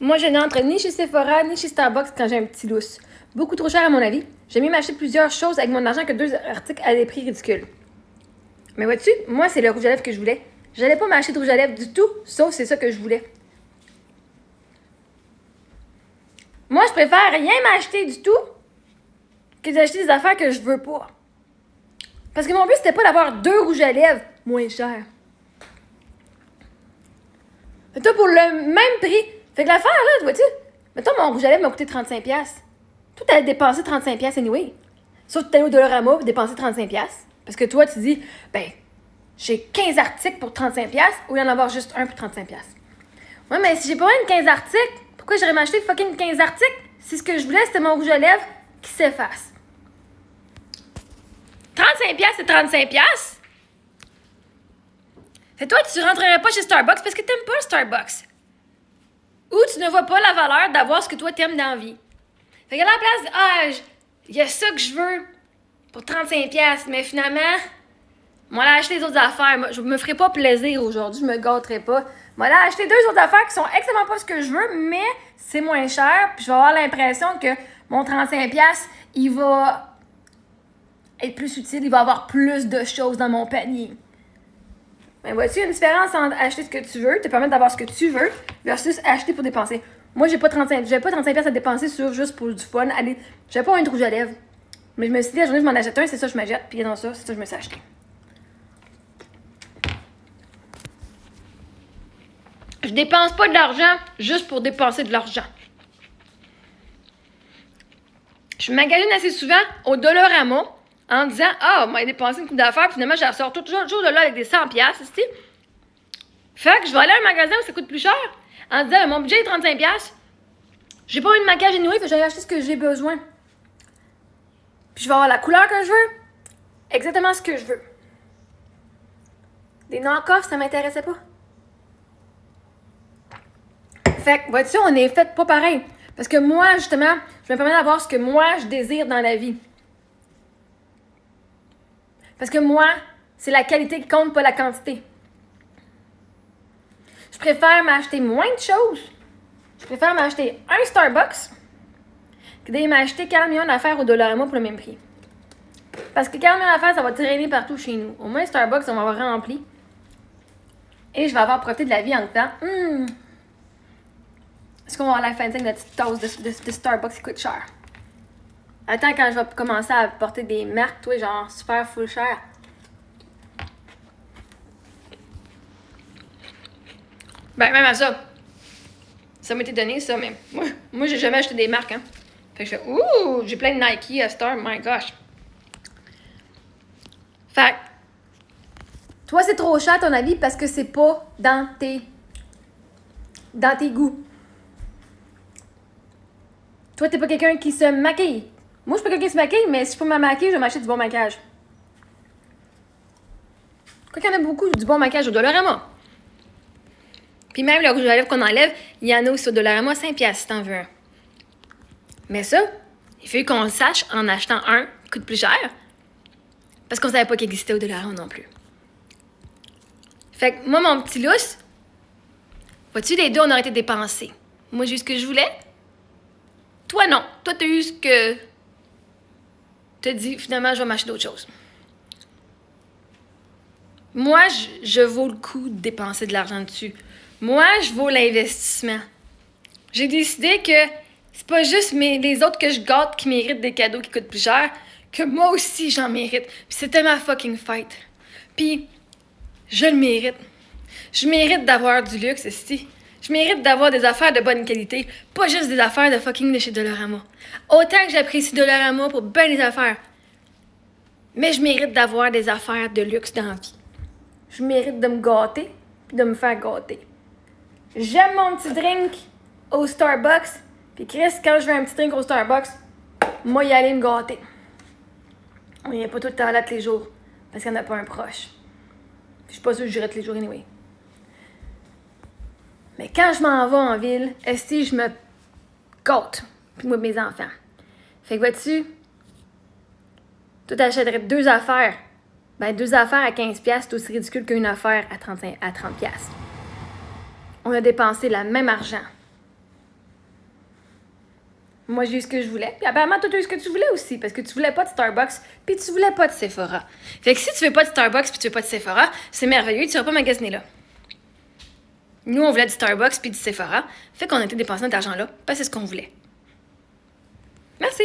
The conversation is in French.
Moi, je n'entre ni chez Sephora, ni chez Starbucks quand j'ai un petit lousse. Beaucoup trop cher à mon avis. J'aime mieux m'acheter plusieurs choses avec mon argent que 2 articles à des prix ridicules. Mais vois-tu, moi, c'est le rouge à lèvres que je voulais. J'allais pas m'acheter de rouge à lèvres du tout, sauf c'est ça que je voulais. Moi, je préfère rien m'acheter du tout que d'acheter des affaires que je veux pas. Parce que mon but, c'était pas d'avoir 2 rouges à lèvres moins chers. Mais toi, pour le même prix. Fait que l'affaire, là, vois-tu, mettons, mon rouge à lèvres m'a coûté 35$. Toi, t'allais dépenser 35$ anyway. Sauf que t'allais au Dollarama pour dépenser 35$. Parce que toi, tu dis, ben, j'ai 15 articles pour 35$ ou y en avoir juste un pour 35$. Ouais, mais si j'ai pas rien de 15 articles, pourquoi j'aurais m'acheté fucking 15 articles si ce que je voulais, c'était mon rouge à lèvres qui s'efface? 35$, c'est 35$. Fait toi, tu rentrerais pas chez Starbucks parce que t'aimes pas Starbucks. Ou tu ne vois pas la valeur d'avoir ce que toi t'aimes dans la vie. Fait que à la place, il y a ça que je veux pour 35$, mais finalement, moi, là, acheter les autres affaires. Moi, je me ferai pas plaisir aujourd'hui, je me gâterai pas. Moi, là, acheter 2 autres affaires qui sont exactement pas ce que je veux, mais c'est moins cher, puis je vais avoir l'impression que mon 35$, il va être plus utile, il va avoir plus de choses dans mon panier. Mais vois-tu, il y a une différence entre acheter ce que tu veux, te permettre d'avoir ce que tu veux, versus acheter pour dépenser. Moi, j'avais pas 35$ à dépenser sur juste pour du fun. Allez, j'avais pas un rouge à lèvres. Mais je me suis dit, la journée, je m'en achète un, c'est ça, je m'achète. Puis dans ça, c'est ça que je me suis acheté. Je dépense pas de l'argent juste pour dépenser de l'argent. Je magasine assez souvent au Dollarama en disant, on m'a dépensé une coupe d'affaires, puis finalement, je ressors toujours de là avec des 100$, tu. Fait que je vais aller à un magasin où ça coûte plus cher en disant, mon budget est 35$. J'ai pas eu de maquillage anyway, fait que j'allais acheter ce que j'ai besoin. Puis je vais avoir la couleur que je veux, exactement ce que je veux. Des knock-offs, ça m'intéressait pas. Fait que, vois-tu, on est fait pas pareil. Parce que moi, justement, je me permets d'avoir ce que moi, je désire dans la vie. Parce que moi, c'est la qualité qui compte, pas la quantité. Je préfère m'acheter moins de choses. Je préfère m'acheter un Starbucks que d'aller m'acheter 40 millions d'affaires au Dollarama pour le même prix. Parce que 40 millions d'affaires, ça va traîner partout chez nous. Au moins, Starbucks, on va avoir rempli. Et je vais avoir profité de la vie en temps. Est-ce qu'on va avoir la fin de la petite tasse de Starbucks qui coûte cher? Attends, quand je vais commencer à porter des marques, toi, genre super full cher. Ben, même à ça. Ça m'a été donné, ça, mais moi j'ai jamais acheté des marques, hein. Fait que je fais, j'ai plein de Nike à Star, my gosh. Fait toi, c'est trop cher, à ton avis, parce que c'est pas dans tes goûts. Toi, t'es pas quelqu'un qui se maquille. Moi, je suis pas quelqu'un qui se maquille, mais si je peux me maquiller, je vais m'acheter du bon maquillage. Quoi qu'il y en a beaucoup du bon maquillage au Dollarama. Puis même le rouge à lèvres qu'on enlève, il y en a aussi au Dollarama 5$ si t'en veux un. Mais ça, il faut qu'on le sache en achetant un qui coûte plus cher. Parce qu'on savait pas qu'il existait au Dollarama non plus. Fait que moi, mon petit lousse, vois-tu, les deux, on aurait été dépensés. Moi, j'ai eu ce que je voulais. Toi, non. Toi, t'as eu ce que t'as dit, finalement, je vais m'acheter d'autres choses. Moi, je vaux le coup de dépenser de l'argent dessus. Moi, je vaux l'investissement. J'ai décidé que c'est pas juste les autres que je gâte qui méritent des cadeaux qui coûtent plus cher, que moi aussi, j'en mérite. Puis c'était ma fucking fête. Puis, je le mérite. Je mérite d'avoir du luxe ici. Je mérite d'avoir des affaires de bonne qualité, pas juste des affaires de fucking de chez Dollarama. Autant que j'apprécie Dollarama pour bien des affaires. Mais je mérite d'avoir des affaires de luxe dans la vie. Je mérite de me gâter puis de me faire gâter. J'aime mon petit drink au Starbucks. Puis Chris, quand je veux un petit drink au Starbucks, moi, y aller me gâter. On n'y est pas tout le temps là tous les jours. Parce qu'il n'y en a pas un proche. Puis je suis pas sûre que j'irai tous les jours anyway. Mais quand je m'en vais en ville, esti, je me gâte. Puis moi, mes enfants. Fait que vois-tu, toi, t'achèterais 2 affaires. Ben, 2 affaires à 15$, c'est aussi ridicule qu'une affaire à 30$. On a dépensé le même argent. Moi, j'ai eu ce que je voulais. Puis apparemment, toi, tu as eu ce que tu voulais aussi. Parce que tu voulais pas de Starbucks, puis tu voulais pas de Sephora. Fait que si tu veux pas de Starbucks, puis tu veux pas de Sephora, c'est merveilleux, tu vas pas magasiner là. Nous, on voulait du Starbucks puis du Sephora. Fait qu'on a été dépenser notre argent là, parce que c'est ce qu'on voulait. Merci!